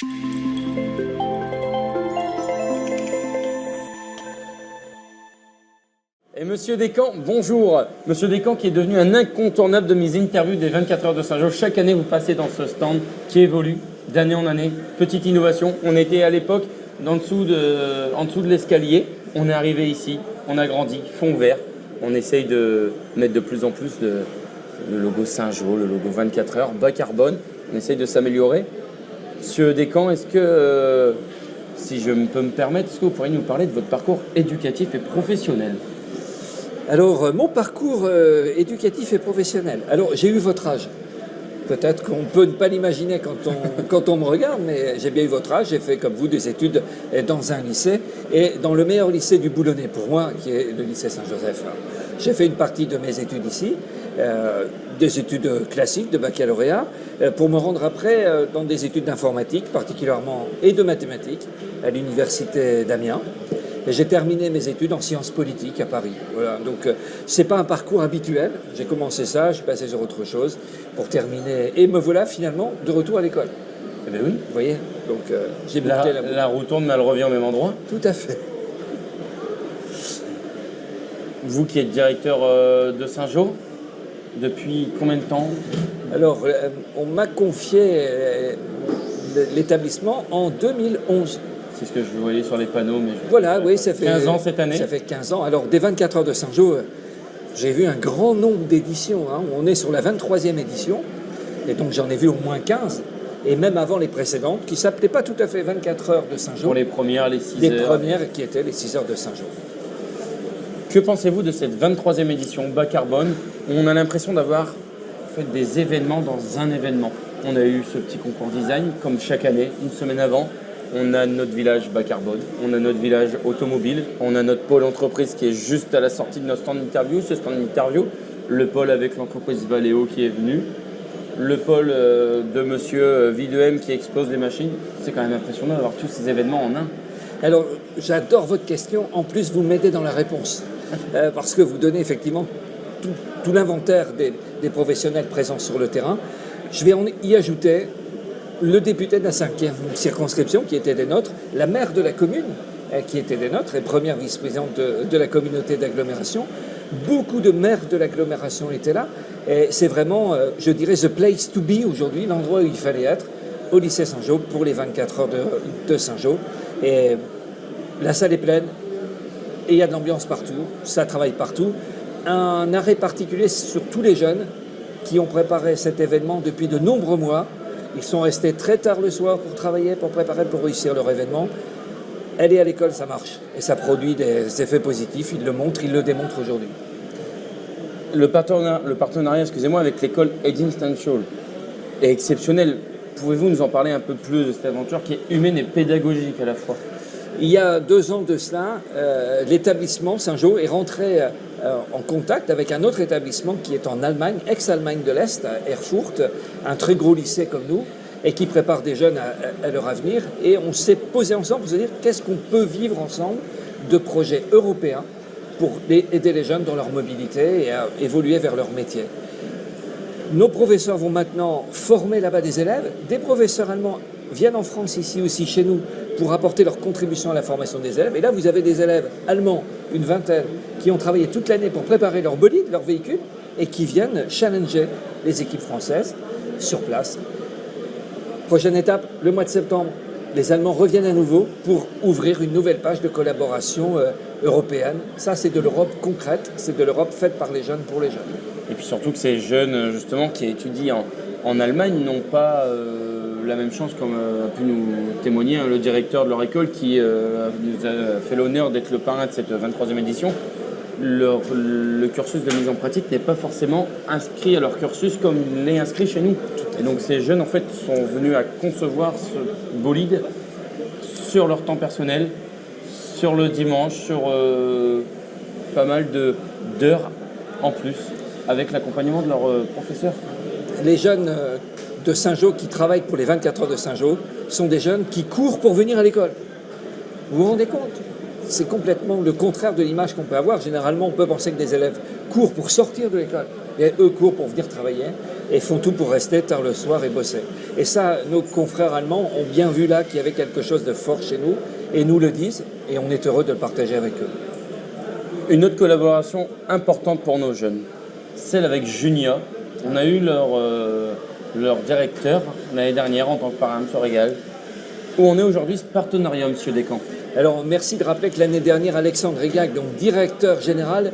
Et Monsieur Descamps, bonjour. Monsieur Descamps qui est devenu un incontournable de mes interviews des 24 heures de Saint-Jean. Chaque année, vous passez dans ce stand qui évolue d'année en année. Petite innovation. On était à l'époque en dessous de l'escalier. On est arrivé ici, on a grandi, fond vert. On essaye de mettre de plus en plus le logo Saint-Jean, le logo 24 heures, bas carbone. On essaye de s'améliorer. Monsieur Descamps, est-ce que, si je peux me permettre, est-ce que vous pourriez nous parler de votre parcours éducatif et professionnel ? Alors, mon parcours éducatif et professionnel. Alors, j'ai eu votre âge. Peut-être qu'on peut ne pas l'imaginer quand on me regarde, mais j'ai bien eu votre âge. J'ai fait, comme vous, des études dans un lycée, et dans le meilleur lycée du Boulonnais, pour moi, qui est le lycée Saint-Joseph. J'ai fait une partie de mes études ici, des études classiques de baccalauréat, pour me rendre après dans des études d'informatique, particulièrement, et de mathématiques, à l'université d'Amiens. Et j'ai terminé mes études en sciences politiques à Paris. Voilà. Donc, c'est pas un parcours habituel. J'ai commencé ça, je suis passé sur autre chose pour terminer. Et me voilà finalement de retour à l'école. Eh bien oui. Vous voyez. Donc, j'ai bouclé la roue tourne, mais elle revient au même endroit. Tout à fait. Vous qui êtes directeur de Saint-Jean, depuis combien de temps ? Alors, on m'a confié l'établissement en 2011. C'est ce que je voyais sur les panneaux. Mais voilà, oui, ça fait 15 ans cette année. Ça fait 15 ans. Alors, des 24 heures de Saint-Jean, j'ai vu un grand nombre d'éditions. Hein. On est sur la 23e édition. Et donc, j'en ai vu au moins 15. Et même avant les précédentes, qui ne s'appelaient pas tout à fait 24 heures de Saint-Jean. Pour les premières, les 6 heures. Les premières qui étaient les 6 heures de Saint-Jean. Que pensez-vous de cette 23e édition bas carbone, où on a l'impression d'avoir fait des événements dans un événement ? On a eu ce petit concours design, comme chaque année, une semaine avant. On a notre village bas carbone, on a notre village automobile, on a notre pôle entreprise qui est juste à la sortie de notre stand interview, ce stand interview, le pôle avec l'entreprise Valeo qui est venu, le pôle de monsieur V2M qui expose les machines. C'est quand même impressionnant d'avoir tous ces événements en un. Alors, j'adore votre question. En plus, vous m'aidez dans la réponse. Parce que vous donnez effectivement tout l'inventaire des professionnels présents sur le terrain. Je vais y ajouter le député de la 5e circonscription, qui était des nôtres, la maire de la commune, qui était des nôtres, et première vice-présidente de la communauté d'agglomération. Beaucoup de maires de l'agglomération étaient là. Et c'est vraiment, je dirais, the place to be aujourd'hui, l'endroit où il fallait être, au lycée Saint-Jean, pour les 24 heures de Saint-Jean. Et la salle est pleine, et il y a de l'ambiance partout, ça travaille partout. Un arrêt particulier sur tous les jeunes qui ont préparé cet événement depuis de nombreux mois. Ils sont restés très tard le soir pour travailler, pour préparer, pour réussir leur événement. Aller à l'école, ça marche. Et ça produit des effets positifs. Ils le montrent, ils le démontrent aujourd'hui. Le partenariat, excusez-moi, avec l'école Edin Stanchol est exceptionnel. Pouvez-vous nous en parler un peu plus de cette aventure qui est humaine et pédagogique à la fois ? Il y a 2 ans de cela, l'établissement Saint-Jean est rentré en contact avec un autre établissement qui est en Allemagne, ex-Allemagne de l'Est, à Erfurt, un très gros lycée comme nous, et qui prépare des jeunes à leur avenir. Et on s'est posé ensemble pour se dire qu'est-ce qu'on peut vivre ensemble de projets européens pour aider les jeunes dans leur mobilité et à évoluer vers leur métier. Nos professeurs vont maintenant former là-bas des élèves. Des professeurs allemands viennent en France, ici aussi, chez nous, pour apporter leur contribution à la formation des élèves. Et là, vous avez des élèves allemands, une vingtaine, qui ont travaillé toute l'année pour préparer leur bolide, leur véhicule, et qui viennent challenger les équipes françaises sur place. Prochaine étape, le mois de septembre, les Allemands reviennent à nouveau pour ouvrir une nouvelle page de collaboration européenne. Ça, c'est de l'Europe concrète, c'est de l'Europe faite par les jeunes pour les jeunes. Et puis surtout que ces jeunes, justement, qui étudient en Allemagne, n'ont pas la même chance, comme a pu nous témoigner le directeur de leur école, qui nous a fait l'honneur d'être le parrain de cette 23e édition. Le cursus de mise en pratique n'est pas forcément inscrit à leur cursus comme il l'est inscrit chez nous. Et donc ces jeunes, en fait, sont venus à concevoir ce bolide sur leur temps personnel, sur le dimanche, sur pas mal d'heures en plus, avec l'accompagnement de leurs professeurs. Les jeunes de Saint-Jean qui travaillent pour les 24 heures de Saint-Jean sont des jeunes qui courent pour venir à l'école. Vous vous rendez compte ? c'est complètement le contraire de l'image qu'on peut avoir. Généralement, on peut penser que des élèves courent pour sortir de l'école. Et eux courent pour venir travailler et font tout pour rester tard le soir et bosser. Et ça, nos confrères allemands ont bien vu là qu'il y avait quelque chose de fort chez nous et nous le disent et on est heureux de le partager avec eux. Une autre collaboration importante pour nos jeunes, celle avec Junia. On a eu leur directeur l'année dernière en tant que parrain, M. Régal. Où on est aujourd'hui ce partenariat, M. Descamps? Alors, merci de rappeler que l'année dernière, Alexandre Régac, donc directeur général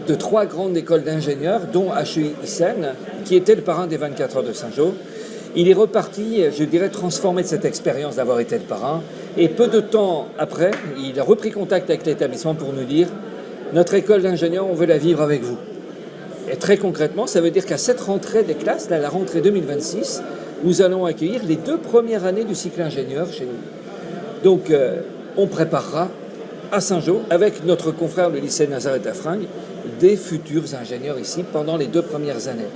de 3 grandes écoles d'ingénieurs, dont HEI Isen, qui était le parrain des 24 heures de Saint-Jean, il est reparti, je dirais, transformé de cette expérience d'avoir été le parrain. Et peu de temps après, il a repris contact avec l'établissement pour nous dire « Notre école d'ingénieurs, on veut la vivre avec vous ». Et très concrètement, ça veut dire qu'à cette rentrée des classes, là, la rentrée 2026, nous allons accueillir les 2 premières années du cycle ingénieur chez nous. Donc, on préparera à Saint-Jean, avec notre confrère le lycée Nazareth à Fringues, des futurs ingénieurs ici pendant les 2 premières années.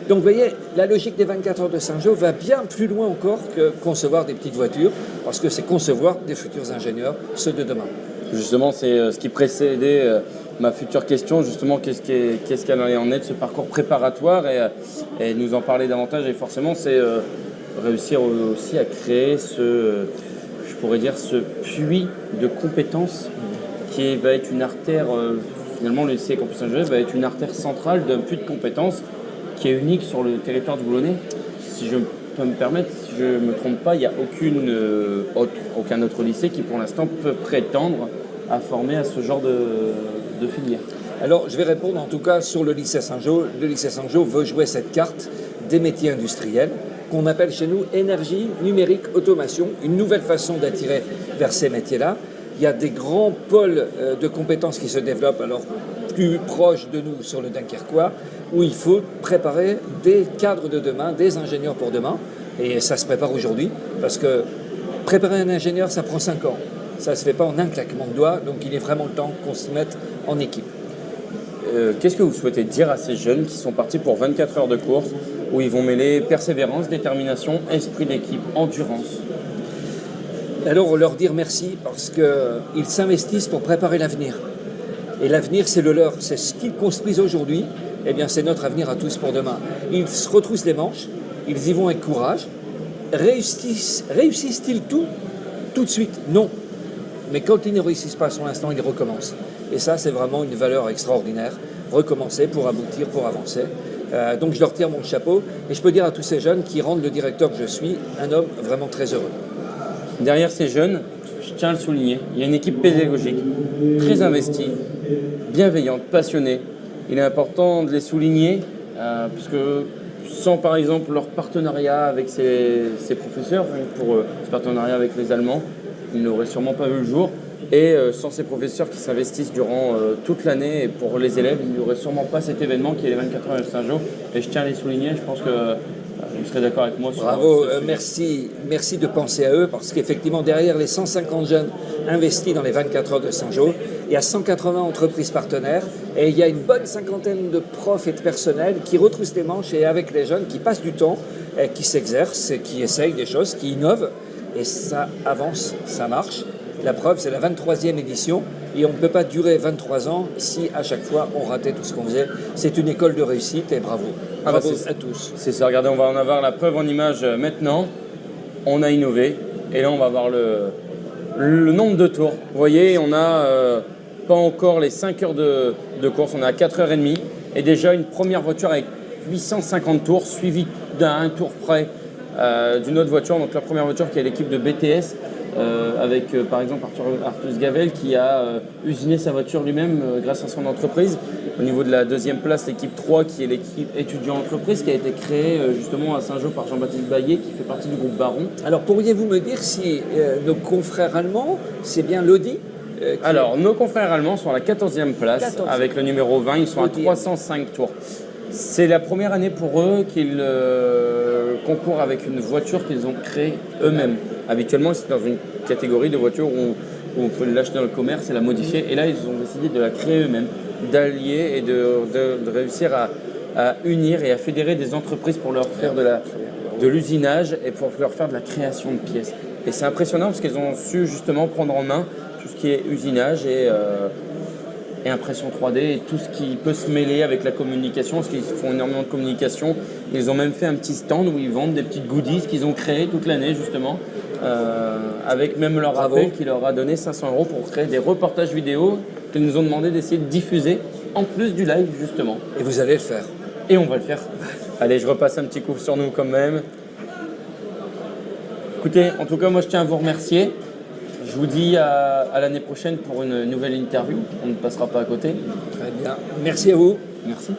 Donc, vous voyez, la logique des 24 heures de Saint-Jean va bien plus loin encore que concevoir des petites voitures, parce que c'est concevoir des futurs ingénieurs, ceux de demain. Justement, c'est ce qui précédait ma future question, justement, qu'est-ce qu'elle en est de ce parcours préparatoire et nous en parler davantage. Et forcément, c'est réussir aussi à créer je pourrais dire, ce puits de compétences qui va être une artère, finalement, le lycée Campus Saint-Joseph va être une artère centrale d'un puits de compétences qui est unique sur le territoire du Boulonnais. Si je peux me permettre, si je ne me trompe pas, il n'y a aucun autre lycée qui, pour l'instant, peut prétendre à former à ce genre de filière. Alors, je vais répondre en tout cas sur le lycée Saint-Jean. Le lycée Saint-Jean veut jouer cette carte des métiers industriels qu'on appelle chez nous énergie, numérique, automation, une nouvelle façon d'attirer vers ces métiers-là. Il y a des grands pôles de compétences qui se développent, alors plus proches de nous sur le Dunkerquois, où il faut préparer des cadres de demain, des ingénieurs pour demain. Et ça se prépare aujourd'hui, parce que préparer un ingénieur, ça prend 5 ans. Ça ne se fait pas en un claquement de doigts, donc il est vraiment le temps qu'on se mette en équipe. Qu'est-ce que vous souhaitez dire à ces jeunes qui sont partis pour 24 heures de course, où ils vont mêler persévérance, détermination, esprit d'équipe, endurance? Alors leur dire merci parce qu'ils s'investissent pour préparer l'avenir. Et l'avenir, c'est le leur, c'est ce qu'ils construisent aujourd'hui, eh bien c'est notre avenir à tous pour demain. Ils se retroussent les manches, ils y vont avec courage. Réussissent-ils tout de suite? Non. Mais quand ils ne réussissent pas à son instant, ils recommencent. Et ça, c'est vraiment une valeur extraordinaire. Recommencer pour aboutir, pour avancer. Donc je leur tire mon chapeau. Et je peux dire à tous ces jeunes qui rendent le directeur que je suis un homme vraiment très heureux. Derrière ces jeunes, je tiens à le souligner, il y a une équipe pédagogique très investie, bienveillante, passionnée. Il est important de les souligner, puisque sans par exemple leur partenariat avec ces professeurs, pour ce partenariat avec les Allemands, ils n'auraient sûrement pas vu le jour. Et sans ces professeurs qui s'investissent durant toute l'année, et pour les élèves, il n'y aurait sûrement pas cet événement qui est les 24 heures de Saint-Jean. Et je tiens à les souligner, je pense que vous serez d'accord avec moi sur Bravo, merci de penser à eux, parce qu'effectivement, derrière les 150 jeunes investis dans les 24 heures de Saint-Jean, il y a 180 entreprises partenaires, et il y a une bonne cinquantaine de profs et de personnel qui retroussent les manches et avec les jeunes, qui passent du temps, qui s'exercent, qui essayent des choses, qui innovent, et ça avance, ça marche. La preuve, c'est la 23e édition et on ne peut pas durer 23 ans si à chaque fois on ratait tout ce qu'on faisait. C'est une école de réussite et bravo. Bravo à tous. C'est ça, regardez, on va en avoir la preuve en image maintenant. On a innové et là on va voir le nombre de tours. Vous voyez, on n'a pas encore les 5 heures de course, on est à 4h30 et déjà une première voiture avec 850 tours suivie d'un tour près d'une autre voiture. Donc la première voiture qui est l'équipe de BTS. Avec par exemple Artus Gavel qui a usiné sa voiture lui-même grâce à son entreprise. Au niveau de la deuxième place, l'équipe 3 qui est l'équipe étudiant-entreprise qui a été créée justement à Saint-Jean par Jean-Baptiste Baillet qui fait partie du groupe Baron. Alors pourriez-vous me dire si nos confrères allemands, c'est bien l'Audi Alors nos confrères allemands sont à la 14e place avec le numéro 20, ils sont à 305 tours. C'est la première année pour eux qu'ils concourent avec une voiture qu'ils ont créée eux-mêmes. Habituellement, c'est dans une catégorie de voitures où on peut l'acheter dans le commerce et la modifier. Et là, ils ont décidé de la créer eux-mêmes, d'allier et de réussir à unir et à fédérer des entreprises pour leur faire de l'usinage et pour leur faire de la création de pièces. Et c'est impressionnant parce qu'ils ont su justement prendre en main tout ce qui est usinage et impression 3D et tout ce qui peut se mêler avec la communication, parce qu'ils font énormément de communication. Ils ont même fait un petit stand où ils vendent des petites goodies qu'ils ont créées toute l'année justement, avec même leur rappel qui leur a donné 500 € pour créer des reportages vidéo qu'ils nous ont demandé d'essayer de diffuser en plus du live justement. Et vous allez le faire. Et on va le faire. Allez, je repasse un petit coup sur nous quand même. Écoutez, en tout cas, moi je tiens à vous remercier. Je vous dis à l'année prochaine pour une nouvelle interview. On ne passera pas à côté. Très bien. Merci à vous. Merci.